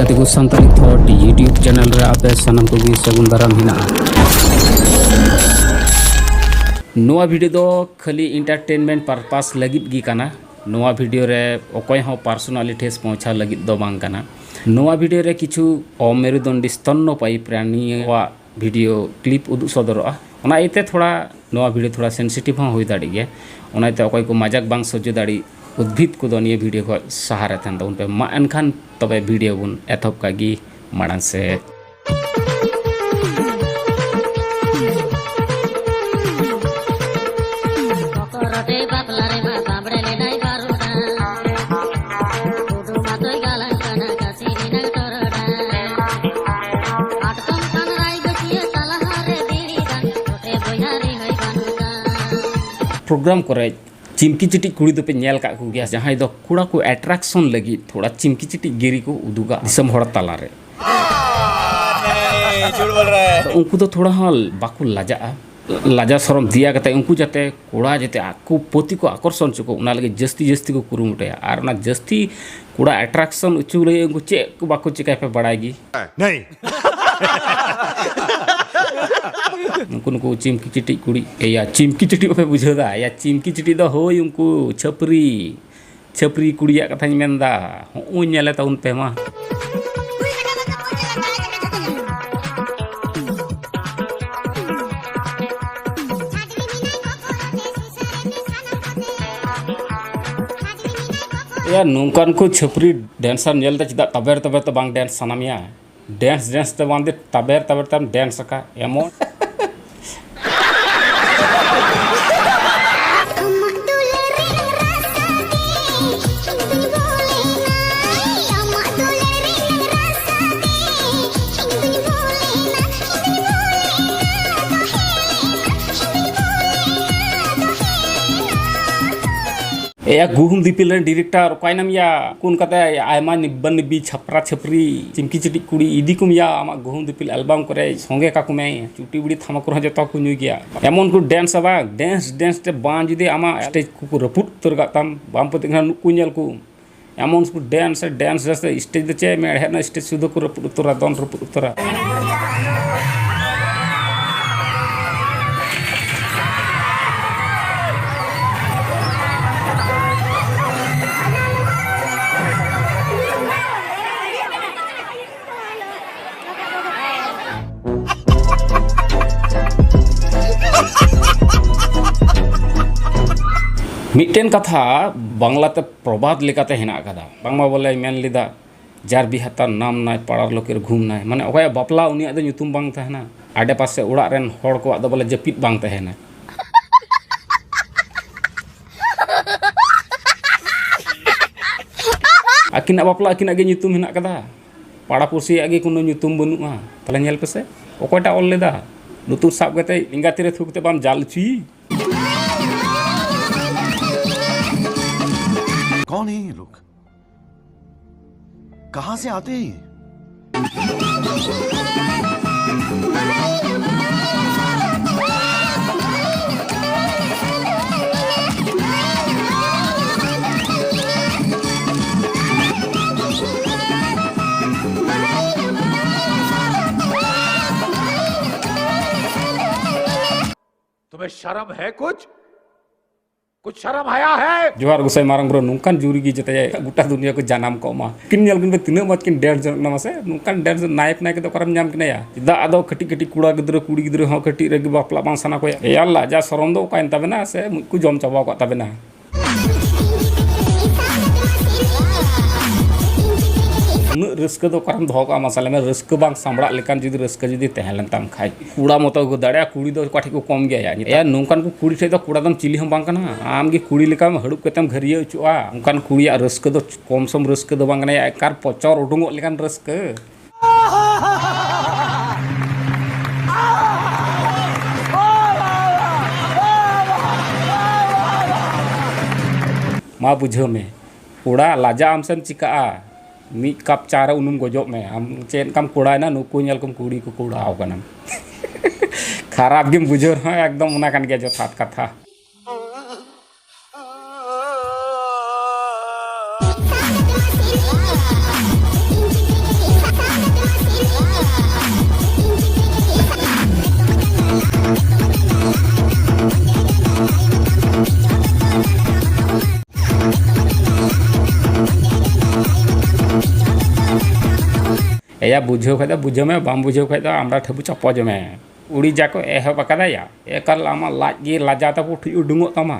ᱠᱟᱛᱮ ᱠᱚ Santali ᱛᱷᱚᱴ YouTube channel रे आपे सानाम को भी सगुन दाराम हिना नोआ वीडियो दो खाली एंटरटेनमेंट पर्पस लगित गी काना नोआ वीडियो रे ओकोय हो पर्सनालिटीज पहुंचा लगित दो बांग काना नोआ वीडियो रे किछु अमेरुदंडी स्तन्यपायी प्राणीवा वीडियो क्लिप उदुग सदरवा ओना इते थोड़ा नोआ वीडियो थोड़ा सेंसिटिव हो हुई दाड़ी गे ओनाते ओकोय को मजाक बांग सज्जो दाड़ी उद्भिद को दो निये वीडियो को सहारा थान उन पे मा एनखान तबे वीडियो बुन एथप कागी माड़ांग से प्रोग्राम करे चिमकी चिटी कुड़ी दो पे नेल का गया जहाँ दो कुड़ा को एट्रैक्शन लगी थोड़ा चिमकी चिटी गिरी को उदुगा दिसम हड़ तला रे उनको तो थोड़ा हल बाकु लाजा शरम दिया कते उनको जाते कुड़ा जाते आकु पोती को आकर्षण चुको उना लगे जस्ती जस्ती को कुरुमुटे आर ना जस्ती कुड़ा एट्रैक्शन उचु लगे उनको चे को बाकु चिकाय पे बढ़ाएगी नहीं उनको चिमकी चिटी कुड़ी या चिमकी चिटी पे बुझेदा या चिमकी चिटी दो होय उनको छपरी कुड़िया कथाñ मेनदा हो नेले ता उन पे मा या नोंकान को छपरी डांसर नेल दा चिदा तबेर तबेर तो बांग डांस सनामिया डांस तो बांदे तबेर तम डांस का एमो या गुहुम दीपिल डायरेक्टर कायनाम या कुन कते आयमा निब्बन निब्बी छपरा छपरी चिमकी चिटी कुड़ी इदी कुम या आमा गुहुम दीपिल एल्बम करे संगे का कुमे चुटी बुड़ी थामा को जतो को न्यू गया एमन को डांस बा डांस ते बां जुदी आमा स्टेज को रपुट तर गाताम बाम पति नुकु नेल को एमन को डांस स्टेज दे चे मे हेना स्टेज सुदो को रपुट तोरा दन रपुट तोरा मिट्टेन कथा बांग्लाते प्रबाद लेकाते हेना कदा बांगमा बोले मेन लिदा जार बिहाता नाम नाय पाड़ार लोकेर घूम नाय माने ओया बापला उनिया दो nyutum बांग तहना आडे पासे उड़ा रेन होड़ को आदो बोले जपित बांग तहना आकिना बापला आकिना गे nyutum हेना कदा पाड़ा पुरसी आगे कोनो nyutum बनुआ तले नेल पेसे ओकोटा ऑल लेदा लुतुर साब गते इंगातिरे थुकते बाम जाल ची कौन है ये लोग कहां से आते हैं तुम्हें शर्म है कुछ शर्म आया है जोहार गुसाई मारंग ब्रो नुकान जुरी गी जते गुटा दुनिया को जानम को मा किन नेल किन तिना मत किन डांस जन से नुकान डांस नायक नायक तो करम नाम किन या दा आदो खटी खटी कुड़ा गिद्र कुड़ी गिद्र हो खटी रेगी बापला बां सना को याल्ला जा सरम दो काइन तबेना से मुकु जम चाबा को तबेना रस्क दो करम धो का मसाले में रस्क बांग सामड़ा लेकान जुदी रस्क जुदी तहलन तम खाई कूड़ा मतो को दाड़या कुड़ी दो काठी को कम गया या नोंकान को कुड़ी थे तो कूड़ा दम चिली हम बांग कना आम गे कुड़ी लेकाम हड़ुप केतम घरिया उचुआ उनकान कुड़िया रस्क दो कम सम रस्क दो बांग या कार पचर उडुंगो लेकान रस्क मा बुझो में कूड़ा लाजा आमसम चिका मी कप चारा उनुम गोजो में हम चेन कम कूड़ा ना नुकु नेल कम कुड़ी को कूड़ा कनम खराब गिम बुझो एकदम उना कान गया जथात कथा या बुझे खाद बुझे में बाम बुझे खाद आमरा ठेबू चपज में उड़ी जाको एहब अकादाया एकाल आमा लाज गे लाजा तब उठी उडुंगो तमा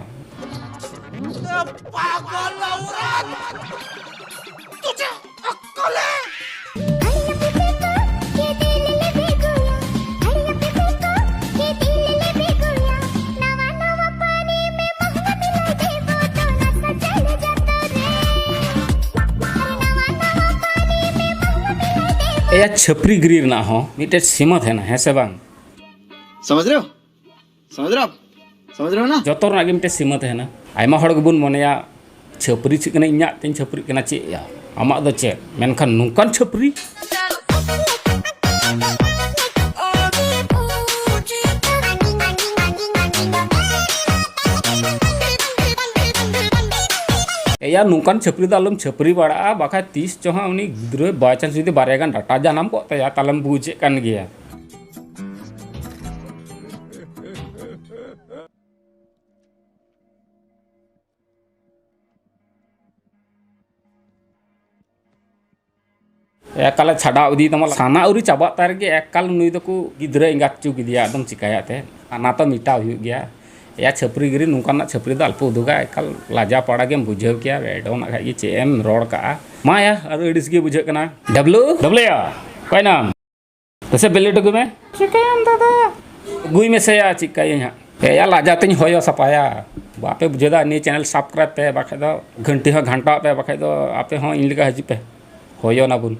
या छपरी गिरी ना हो मिटे सीमा थे ना है से बांग समझ रहे हो समझ रहे हो आप समझ रहे हो ना जोतर ना मिटे सीमा थे ना आयमा हड़ गुबुन मनेया छपरी ची कना इन्या तेन छपरी कना चे या आमा दो चे मेनखान नुकान छपरी या नुकान छपरी दालम छपरी बड़ा बाखा 30 चोहा उनी गिद्रे बाय चांस जुदी बारे गान डाटा जानम को तया तालम बुझे कान गया एकाल छाड़ा उदी तमा साना उरी चाबा तार गे एकाल नुई दको गिद्रे इंगात चु गिदिया एकदम चिकाया ते आना तो मिटा हुई गया या छपरी गिरी नुकाना छपरी दा अल्प उदुगा एकाल लाजा पाड़ा गेम बुझेव किया वेडो ना खाई चे एम रोड का मा या अरो एडिस गे बुझे कना डब्लू डब्लू या काय नाम तसे बेले टगु में चिकायम दादा गुई में से या चिकाय यहां या लाजा तኝ होयो सपाया बापे बुझेदा नि चैनल सब्सक्राइब पे बाखे दो घंटी हो घंटा पे बाखे दो आपे हो इन लिगा हजी पे होयो ना बुन